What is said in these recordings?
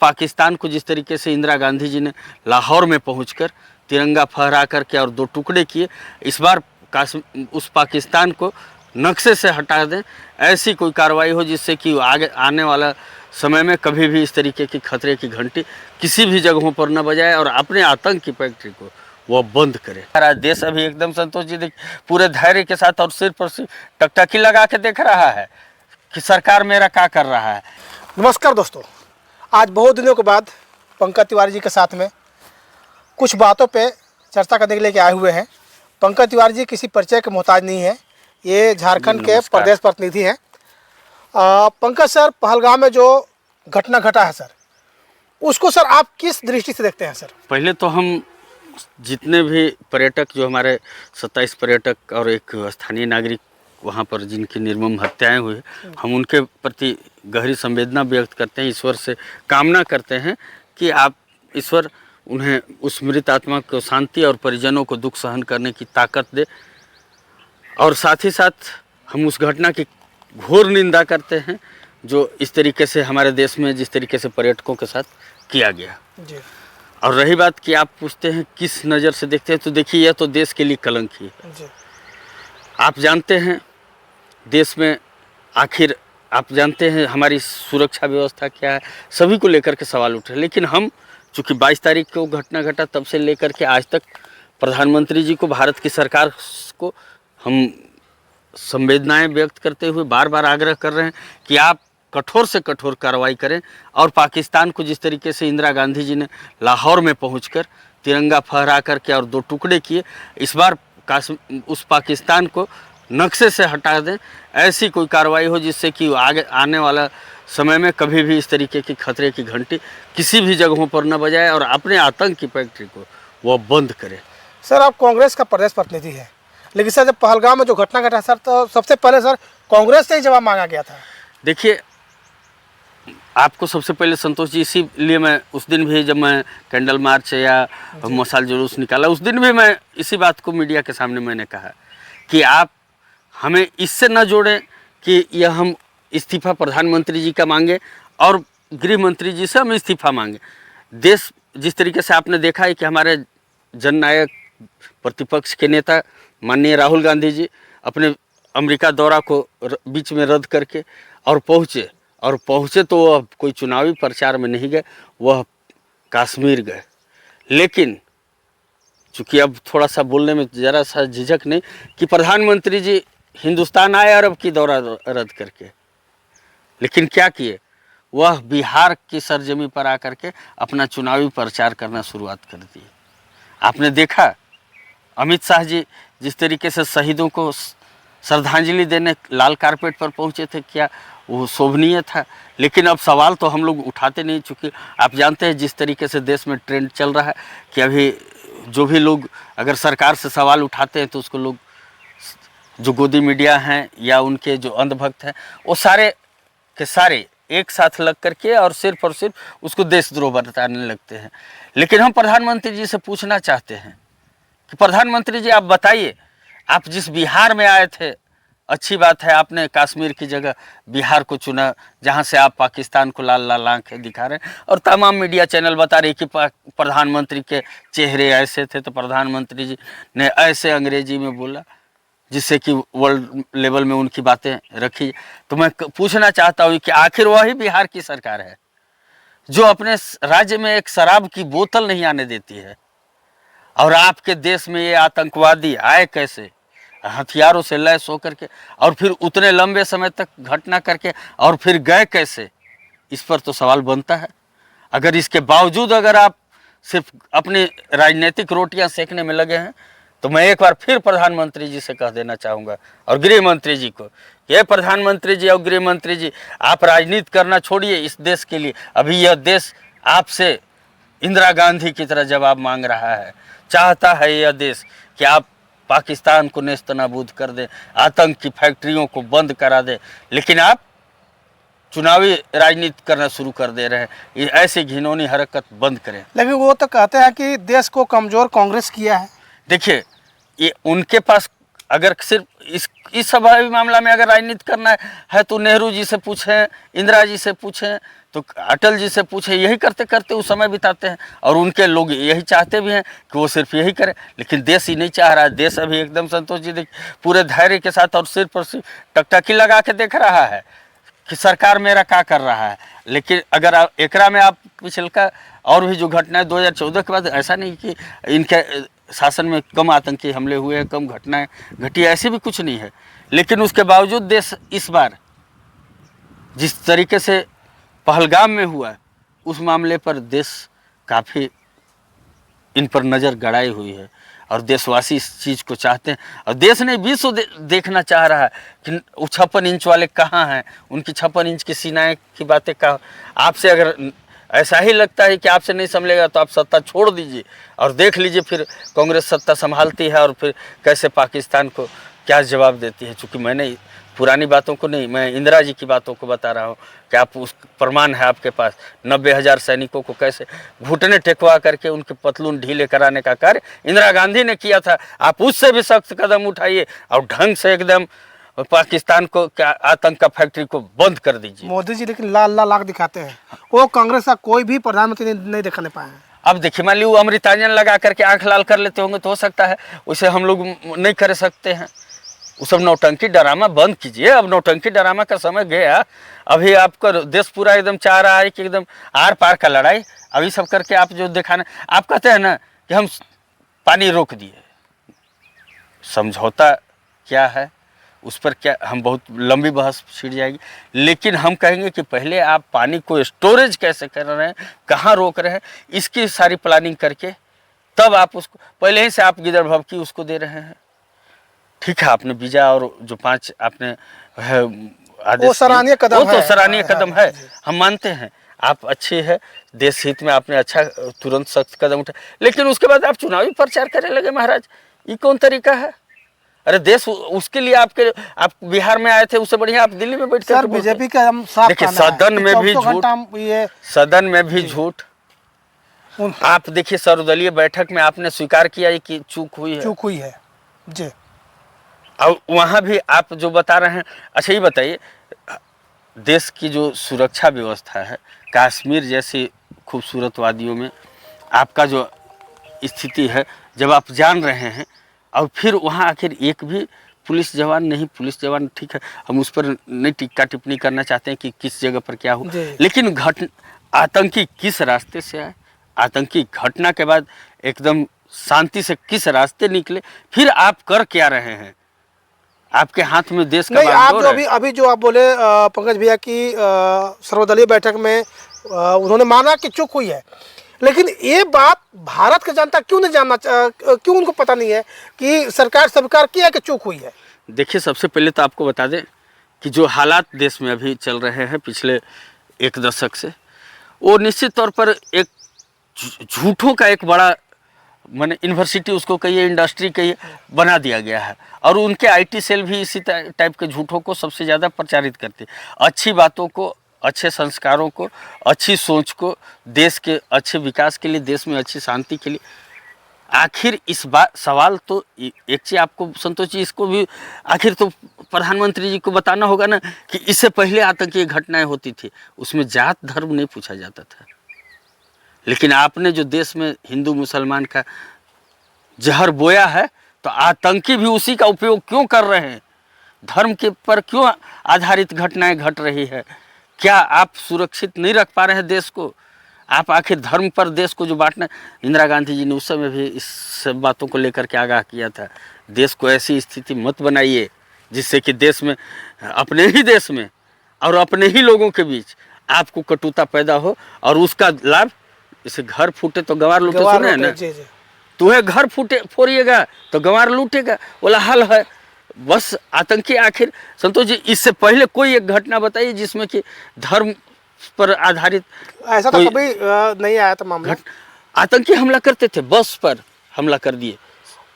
पाकिस्तान को जिस तरीके से इंदिरा गांधी जी ने लाहौर में पहुंचकर तिरंगा फहरा करके और 2 टुकड़े किए, इस बार उस पाकिस्तान को नक्शे से हटा दें। ऐसी कोई कार्रवाई हो जिससे कि आगे आने वाला समय में कभी भी इस तरीके की खतरे की घंटी किसी भी जगहों पर न बजाए और अपने आतंक की फैक्ट्री को वो बंद करे। हमारा देश अभी एकदम संतोष जी पूरे धैर्य के साथ और सिर पर टकटकी लगा के देख रहा है कि सरकार मेरा क्या कर रहा है। नमस्कार दोस्तों, आज बहुत दिनों के बाद पंकज तिवारी जी के साथ में कुछ बातों पे चर्चा करने के लिए आए हुए हैं। पंकज तिवारी जी किसी परिचय के मोहताज नहीं है, ये झारखंड के प्रदेश प्रतिनिधि हैं। पंकज सर, पहलगाम में जो घटना घटा है सर, उसको सर आप किस दृष्टि से देखते हैं सर? पहले तो हम जितने भी पर्यटक, जो हमारे 27 पर्यटक और एक स्थानीय नागरिक वहाँ पर जिनकी निर्मम हत्याएं हुई, हम उनके प्रति गहरी संवेदना व्यक्त करते हैं। ईश्वर से कामना करते हैं कि आप ईश्वर उन्हें, उस मृत आत्मा को शांति और परिजनों को दुख सहन करने की ताकत दे। और साथ ही साथ हम उस घटना की घोर निंदा करते हैं जो इस तरीके से हमारे देश में जिस तरीके से पर्यटकों के साथ किया गया जी। और रही बात कि आप पूछते हैं किस नज़र से देखते हैं, तो देखिए, यह तो देश के लिए कलंक ही है जी। आप जानते हैं देश में, आखिर आप जानते हैं हमारी सुरक्षा व्यवस्था क्या है, सभी को लेकर के सवाल उठ रहे हैं। लेकिन हम चूँकि 22 तारीख को घटना घटा, तब से लेकर के आज तक प्रधानमंत्री जी को, भारत की सरकार को हम संवेदनाएं व्यक्त करते हुए बार बार आग्रह कर रहे हैं कि आप कठोर से कठोर कार्रवाई करें और पाकिस्तान को जिस तरीके से इंदिरा गांधी जी ने लाहौर में पहुंचकर तिरंगा फहरा करके और 2 टुकड़े किए, इस बार उस पाकिस्तान को नक्शे से हटा दें। ऐसी कोई कार्रवाई हो जिससे कि आगे आने वाला समय में कभी भी इस तरीके की खतरे की घंटी किसी भी जगहों पर न बजाए और अपने आतंक की फैक्ट्री को वो बंद करे। सर, आप कांग्रेस का प्रदेश प्रतिनिधि है, लेकिन सर जब पहलगाम में जो घटना घटा सर, तो सबसे पहले सर कांग्रेस से ही जवाब मांगा गया था। देखिए, आपको सबसे पहले संतोष जी, इसीलिए मैं उस दिन भी जब मैं कैंडल मार्च या मशाल जुलूस निकाला, उस दिन भी मैं इसी बात को मीडिया के सामने मैंने कहा कि आप हमें इससे न जोड़ें कि यह हम इस्तीफा प्रधानमंत्री जी का मांगे और गृह मंत्री जी से हम इस्तीफा मांगे। देश जिस तरीके से आपने देखा है कि हमारे जननायक प्रतिपक्ष के नेता माननीय राहुल गांधी जी अपने अमेरिका दौरा को बीच में रद्द करके और पहुँचे तो वह कोई चुनावी प्रचार में नहीं गए, वह कश्मीर गए। लेकिन चूँकि अब थोड़ा सा बोलने में ज़रा सा झिझक नहीं कि प्रधानमंत्री जी हिंदुस्तान आए अरब की दौरा रद्द करके, लेकिन क्या किए, वह बिहार की सरजमी पर आकर के अपना चुनावी प्रचार करना शुरुआत कर दी। आपने देखा अमित शाह जी जिस तरीके से शहीदों को श्रद्धांजलि देने लाल कारपेट पर पहुंचे थे, क्या वो शोभनीय था? लेकिन अब सवाल तो हम लोग उठाते नहीं, चूँकि आप जानते हैं जिस तरीके से देश में ट्रेंड चल रहा है कि अभी जो भी लोग अगर सरकार से सवाल उठाते हैं तो उसको लोग, जो गोदी मीडिया हैं या उनके जो अंधभक्त हैं, वो सारे के सारे एक साथ लग करके और सिर्फ उसको देशद्रोह बताने लगते हैं। लेकिन हम प्रधानमंत्री जी से पूछना चाहते हैं कि प्रधानमंत्री जी, आप बताइए, आप जिस बिहार में आए थे, अच्छी बात है आपने कश्मीर की जगह बिहार को चुना, जहां से आप पाकिस्तान को लाल लाल आंखें दिखा रहे हैं और तमाम मीडिया चैनल बता रहे कि प्रधानमंत्री के चेहरे ऐसे थे, तो प्रधानमंत्री जी ने ऐसे अंग्रेजी में बोला जिससे कि वर्ल्ड लेवल में उनकी बातें रखी। तो मैं पूछना चाहता हूँ कि आखिर वही बिहार की सरकार है जो अपने राज्य में एक शराब की बोतल नहीं आने देती है, और आपके देश में ये आतंकवादी आए कैसे, हथियारों से लैस होकर के, और फिर उतने लंबे समय तक घटना करके और फिर गए कैसे? इस पर तो सवाल बनता है। अगर इसके बावजूद अगर आप सिर्फ अपनी राजनीतिक रोटियां सेकने में लगे हैं, तो मैं एक बार फिर प्रधानमंत्री जी से कह देना चाहूँगा और गृह मंत्री जी को, ये प्रधानमंत्री जी और गृह मंत्री जी, आप राजनीति करना छोड़िए इस देश के लिए। अभी यह देश आपसे इंदिरा गांधी की तरह जवाब मांग रहा है। चाहता है यह देश कि आप पाकिस्तान को नेस्तनाबूद कर दें, आतंक की फैक्ट्रियों को बंद करा दें, लेकिन आप चुनावी राजनीति करना शुरू कर दे रहे हैं। ये ऐसी घिनौनी हरकत बंद करें। लेकिन वो तो कहते हैं कि देश को कमज़ोर कांग्रेस किया है। देखिए, ये उनके पास अगर सिर्फ इस स्वाभाविक मामला में अगर राजनीति करना है तो नेहरू जी से पूछें, इंदिरा जी से पूछें, तो अटल जी से पूछें, यही करते करते वो समय बिताते हैं और उनके लोग यही चाहते भी हैं कि वो सिर्फ यही करें। लेकिन देश ही नहीं चाह रहा है। देश अभी एकदम संतोष जी देख पूरे धैर्य के साथ और सिर पर टकटकी लगा के देख रहा है कि सरकार मेरा क्या कर रहा है। लेकिन अगर आप एकरा में आप पिछलका और भी जो घटनाएं 2014 के बाद, ऐसा नहीं कि इनके शासन में कम आतंकी हमले हुए हैं, कम घटनाएं घटी, ऐसी भी कुछ नहीं है। लेकिन उसके बावजूद देश इस बार जिस तरीके से पहलगाम में हुआ, उस मामले पर देश काफ़ी इन पर नज़र गड़ाई हुई है और देशवासी इस चीज़ को चाहते हैं और देश ने विश्व देखना चाह रहा है कि वो 56 इंच वाले कहाँ हैं, उनकी 56 इंच की सीनाएं की बातें कहाँ। आपसे अगर ऐसा ही लगता है कि आपसे नहीं संभलेगा तो आप सत्ता छोड़ दीजिए और देख लीजिए फिर कांग्रेस सत्ता संभालती है और फिर कैसे पाकिस्तान को क्या जवाब देती है। चूँकि मैंने पुरानी बातों को नहीं, मैं इंदिरा जी की बातों को बता रहा हूँ कि आप उस प्रमाण है आपके पास। 90,000 सैनिकों को कैसे घुटने टेकवा करके उनके पतलून ढीले कराने का कार्य इंदिरा गांधी ने किया था। आप उससे भी सख्त कदम उठाइए और ढंग से एकदम पाकिस्तान को क्या आतंक का फैक्ट्री को बंद कर दीजिए। मोदी जी लेकिन लाल लाल आग दिखाते हैं, वो कांग्रेस का कोई भी प्रधानमंत्री नहीं दिखाने पाए हैं। अब देखिए, मान ली वो अमृतांजन लगा करके आंख लाल कर लेते होंगे तो हो सकता है, उसे हम लोग नहीं कर सकते हैं। वो सब नौटंकी ड्रामा बंद कीजिए। अब नौटंकी ड्रामा का समय गया। अभी आपका देश पूरा एकदम चाह रहा है कि एकदम आर पार का लड़ाई। अभी सब करके आप जो दिखाना, आप कहते हैं ना कि हम पानी रोक दिए, समझौता क्या है उस पर क्या हम बहुत लंबी बहस छिड़ जाएगी। लेकिन हम कहेंगे कि पहले आप पानी को स्टोरेज कैसे कर रहे हैं, कहाँ रोक रहे हैं, इसकी सारी प्लानिंग करके तब आप उसको, पहले ही से आप गिदड़ भभकी उसको दे रहे हैं। ठीक है, आपने वीजा और जो 5 आपने आदेश, वो सराहनीय कदम वो तो है। सराहनीय कदम है, हम मानते हैं। आप अच्छे हैं, देश हित में आपने अच्छा तुरंत सख्त कदम उठाया। लेकिन उसके बाद आप चुनावी प्रचार करने लगे महाराज, ये कौन तरीका है? अरे देश उसके लिए आप बिहार में आए थे, उससे बढ़िया आप दिल्ली में बैठ कर बीजेपी का हम साफ देखिए, कहना है सदन में भी 24 झूठ, घंटा ये सदन में भी झूठ। आप देखिए, सर्वदलीय बैठक में आपने स्वीकार किया कि चूक हुई है जी। और वहाँ भी आप जो बता रहे हैं, अच्छा ये बताइए, देश की जो सुरक्षा व्यवस्था है, कश्मीर जैसी खूबसूरत वादियों में आपका जो स्थिति है, जब आप जान रहे हैं और फिर वहाँ आखिर एक भी पुलिस जवान नहीं, पुलिस जवान ठीक है, हम उस पर नहीं टिक्का टिप्पणी करना चाहते हैं कि किस जगह पर क्या हो, लेकिन आतंकी किस रास्ते से आए, आतंकी घटना के बाद एकदम शांति से किस रास्ते निकले, फिर आप कर क्या रहे हैं? आपके हाथ में देश का नहीं, आप जो है। अभी जो आप बोले पंकज भैया की सर्वदलीय बैठक में उन्होंने माना कि चूक हुई है, लेकिन ये बात भारत की जनता क्यों नहीं जानना, क्यों उनको पता नहीं है कि सरकार स्वीकार किया कि चूक हुई है? देखिए, सबसे पहले तो आपको बता दें कि जो हालात देश में अभी चल रहे हैं पिछले 1 दशक से, वो निश्चित तौर पर एक झूठों का एक बड़ा, मैंने यूनिवर्सिटी उसको कहिए, इंडस्ट्री कहिए, बना दिया गया है और उनके आईटी सेल भी इसी टाइप के झूठों को सबसे ज़्यादा प्रचारित करते हैं। अच्छी बातों को, अच्छे संस्कारों को, अच्छी सोच को, देश के अच्छे विकास के लिए, देश में अच्छी शांति के लिए, आखिर इस बात सवाल तो एक चीज़ आपको संतोष जी, इसको भी आखिर तो प्रधानमंत्री जी को बताना होगा ना कि इससे पहले आतंकी घटनाएं होती थी, उसमें जात धर्म नहीं पूछा जाता था। लेकिन आपने जो देश में हिंदू मुसलमान का जहर बोया है, तो आतंकी भी उसी का उपयोग क्यों कर रहे हैं? धर्म के पर क्यों आधारित घटनाएं घट रही है? क्या आप सुरक्षित नहीं रख पा रहे हैं देश को? आप आखिर धर्म पर देश को जो बांटना, इंदिरा गांधी जी ने उस समय भी इस सब बातों को लेकर के आगाह किया था, देश को ऐसी स्थिति मत बनाइए जिससे कि देश में, अपने ही देश में और अपने ही लोगों के बीच आपको कटुता पैदा हो और उसका लाभ, इसे घर फूटे तो गंवार लूटे, सुने हैं ना, तुम्हें घर फूटे फोड़िएगा तो गंवार लूटेगा, बोला हल है। बस आतंकी, आखिर संतोष जी इससे पहले कोई एक घटना बताइए जिसमें कि धर्म पर आधारित ऐसा तो कभी नहीं आया था मामला। आतंकी हमला करते थे, बस पर हमला कर दिए,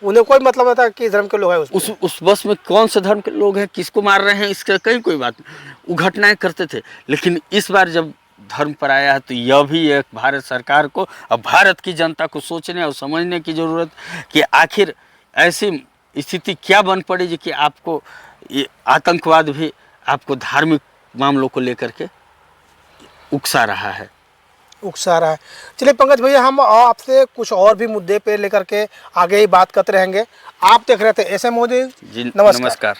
उन्हें कोई मतलब नहीं था कि धर्म के लोग हैं उस बस में कौन से धर्म के लोग हैं, किसको मार रहे हैं, इसका कहीं कोई बात नहीं, वो घटनाएं करते थे। लेकिन इस बार जब धर्म पर आया है तो यह भी एक भारत सरकार को और भारत की जनता को सोचने और समझने की ज़रूरत कि आखिर ऐसी स्थिति क्या बन पड़ी जी कि आपको ये आतंकवाद भी आपको धार्मिक मामलों को लेकर के उकसा रहा है? उकसा रहा है। चलिए पंकज भैया, हम आपसे कुछ और भी मुद्दे पे लेकर के आगे ही बात करते रहेंगे। आप देख रहे थे एसएम मोदी। जी नमस्कार। नमस्कार।